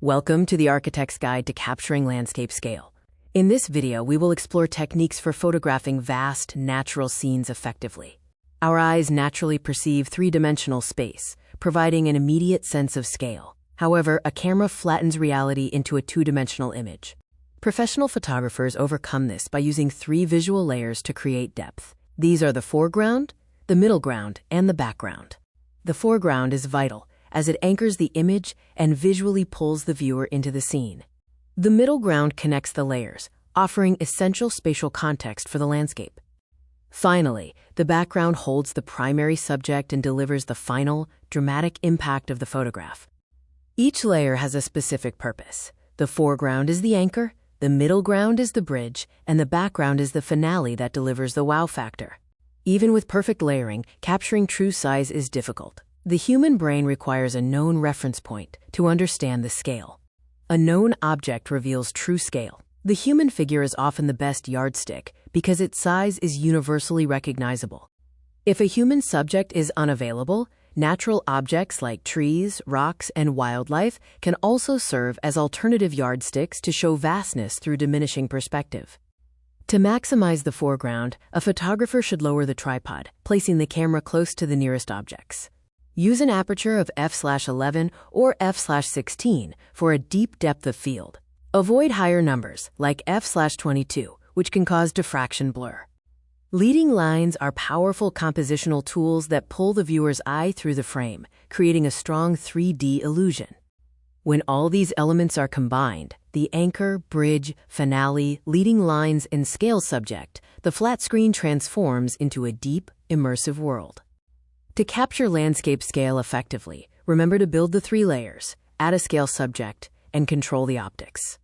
Welcome to the Architect's Guide to Capturing Landscape Scale. In this video, we will explore techniques for photographing vast, natural scenes effectively. Our eyes naturally perceive three-dimensional space, providing an immediate sense of scale. However, a camera flattens reality into a two-dimensional image. Professional photographers overcome this by using three visual layers to create depth. These are the foreground, the middle ground, and the background. The foreground is vital, as it anchors the image and visually pulls the viewer into the scene. The middle ground connects the layers, offering essential spatial context for the landscape. Finally, the background holds the primary subject and delivers the final, dramatic impact of the photograph. Each layer has a specific purpose. The foreground is the anchor, the middle ground is the bridge, and the background is the finale that delivers the wow factor. Even with perfect layering, capturing true size is difficult. The human brain requires a known reference point to understand the scale. A known object reveals true scale. The human figure is often the best yardstick because its size is universally recognizable. If a human subject is unavailable, natural objects like trees, rocks, and wildlife can also serve as alternative yardsticks to show vastness through diminishing perspective. To maximize the foreground, a photographer should lower the tripod, placing the camera close to the nearest objects. Use an aperture of f/11 or f/16 for a deep depth of field. Avoid higher numbers, like f/22, which can cause diffraction blur. Leading lines are powerful compositional tools that pull the viewer's eye through the frame, creating a strong 3D illusion. When all these elements are combined, the anchor, bridge, finale, leading lines, and scale subject, the flat screen transforms into a deep, immersive world. To capture landscape scale effectively, remember to build the three layers, add a scale subject, and control the optics.